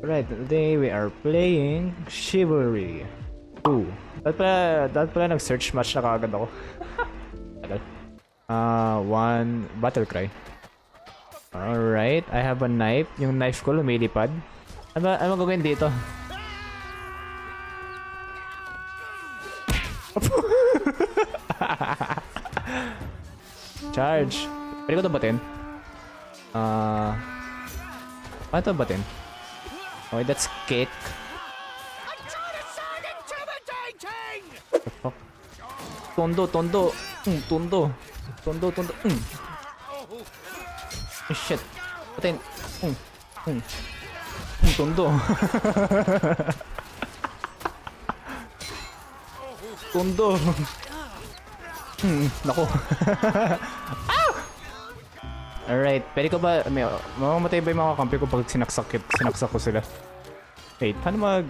Right, today we are playing Chivalry. Ooh, dapat pala nag-search match na kagad ako. Tagal. One battle cry. Alright, I have a knife. Yung knife ko lumilipad. Ano gagawin dito? Charge. Pwede ko ito batin? Paano ito batin? Okay, that's kick. The fuck? Tondo. Tondo. Oh, shit. Batin. Tondo. Tondo. Nako. Alright, pwede ko ba, mamamatay ba yung mga kampi ko pag sinaksak ko sila? Wait, paano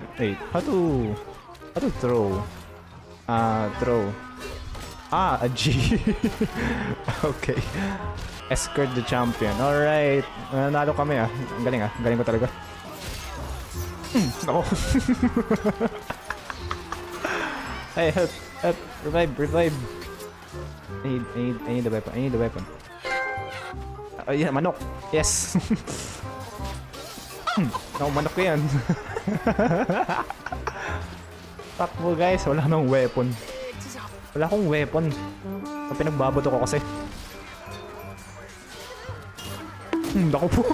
how to throw? Throw. A G. Okay. Escort the champion. Alright. Nanalo kami ah. Ang galing ah. Ang galing ko talaga. Nako. Hey, help. Revive. I need the weapon. Yeah, manok. Yes. Manok ko yan. Takbo guys, wala nang weapon. Wala akong weapon. Pinagbabato ko kasi. Dako po.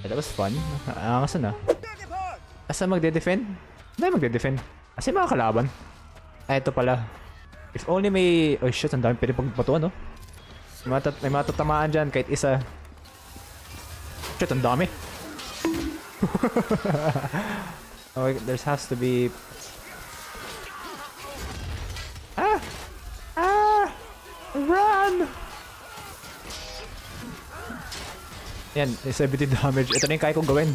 That was fun. Kasan na? Asa magde-defend? Hindi magde-defend. Kasi mga kalaban. Ito pala. If only may... Oh shit, ang dami pwede pagbatuan, no? May matatamaan dyan kahit isa. Shit, ang dami. Okay, there has to be... Run! Yan, 70 damage. Ito na yung kaya kong gawin.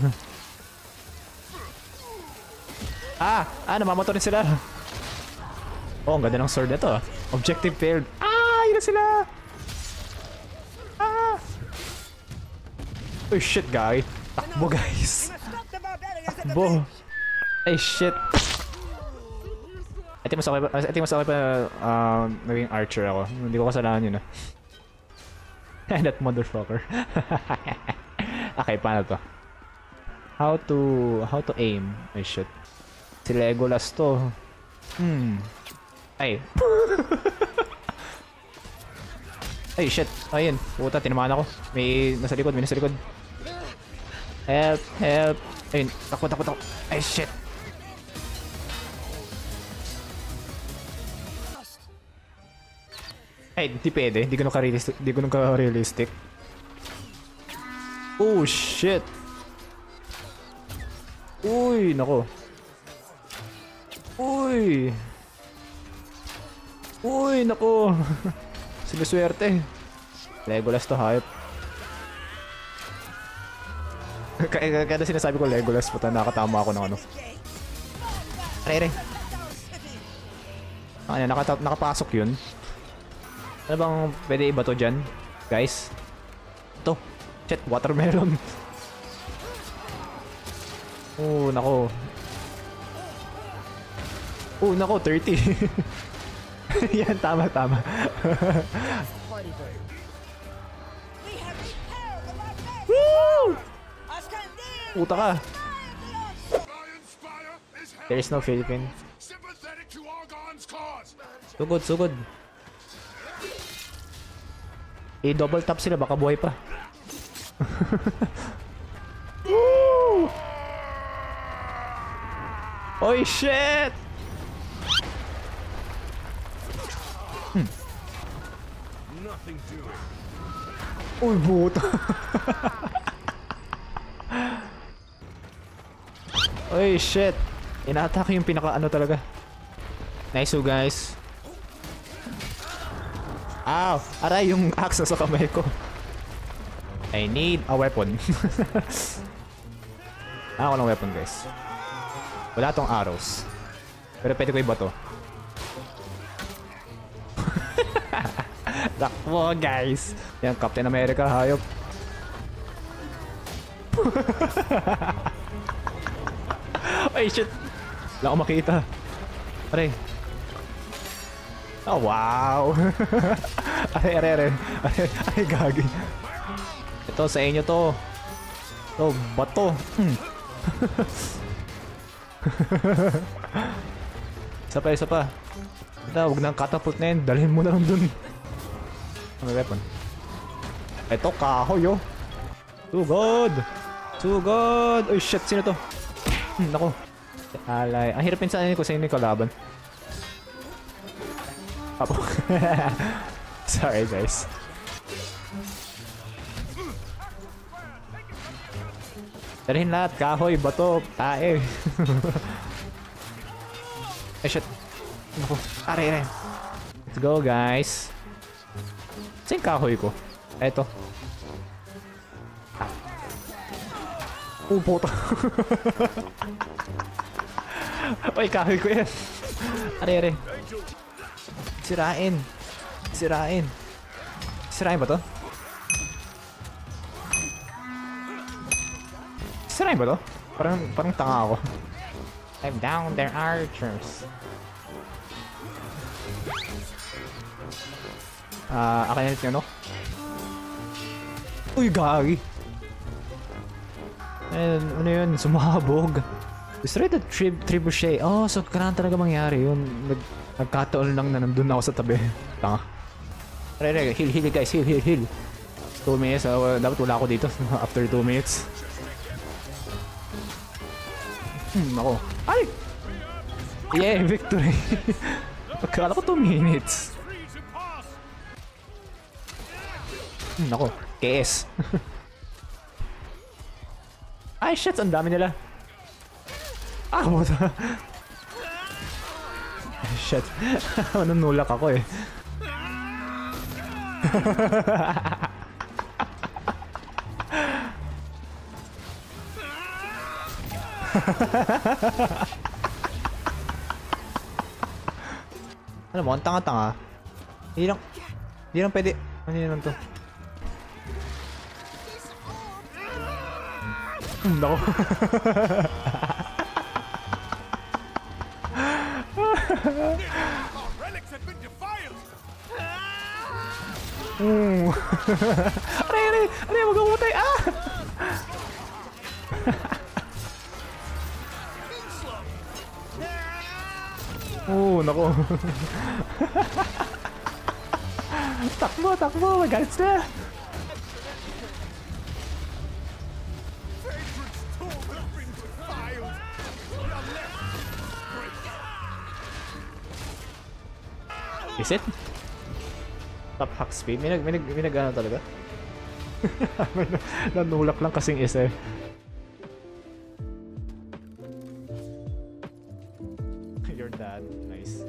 Namamoto rin sila. Oh, ang ganda ng sword nito. Objective failed. Yun na sila. Oh shit, guy. Takbo, guys. Takbo. Ay, shit. I think mas okay pa naging archer ako. Hindi ko kasalanan yun, That motherfucker. Okay, paano to? How to aim? Ay, shit. Si Legolas to. Ay. Ay, shit. Ayun. Puta, tinamaan ako. May nasa likod. Help. Ayun. Takbo. Ay, shit. Ay, di pwede. Di ko naka-realistic. Oh, shit. Uy, nako. Uy, nako. Siniswerte. Legolas to, hype. Kada sinasabi ko Legolas, puta, nakatama ako ng ano. Aray. Nakapasok yun. Ano bang pwede iba to dyan, guys? Ito. Shit, watermelon. Oh, nako. Oh, nako, 30. Yan, tama. Woo! Puta ka. There is no Philippine. Sugod. Double tap sila, baka buhay pa. Woo! Oy, shit! Uy, buta. Oy, shit. Ina-attack yung pinaka-ano talaga. Nice, guys. Ow! Aray, yung axe sa kamay ko. I need a weapon. Ako ng weapon, guys. Wala tong arrows. Pero pwede ko iba to. Takbo, guys. Yan, Captain America, hayop. Ay, shit! Wala akong makita. Aray. Oh, wow! Aray, aray, aray. Aray, aray, gagi. Ito, sa inyo to. Ito, bato. Isa pa, isa pa. Ito, huwag nang catapult na yun. Dalhin mo na lang dun. Ano weapon? Ito, kahoy, oh. Too good! Too good! Uy, shit, sino to? Nako. Alay. Ang hirap pinsanin ko sa inyo kalaban. Apo. Sorry, guys. Dalhin lahat. Kahoy, bato, tae. Eh, shit. Nako. Aray, aray. Let's go, guys. Saan yung kahoy ko? Eto. Puta. Ay, kahoy ko yan. Aray, aray. Sirain. Sirain. Sirain ba to? Sirain ba to? Parang tanga ako. I'm down there, archers. Akin na no? Uy, gagi. Ano yun? Sumabog. Destroy the trebuchet. Oh, so kailangan talaga mangyari yun. Nagkataon lang na nandun ako sa tabi. Tanga. Re, heal guys. Heal. 2 minutes. Dapat wala ako dito after 2 minutes. Ako. Ay! Yeah, victory. Pagkala ko 2 minutes. Ako. KS. Ay, shit! Ang dami nila. Ah, buta. Shit. Nanulak ako eh. Ano mo? Ang tanga-tanga. Hindi lang pwede. Ano yun naman to? Nako. Aray, mag-umutay! Ah! Nako. Takbo! Magalit sila! Is it? Top hack speed? May nag-ano talaga? Nanulak lang kasing isa eh. Your dad. Nice.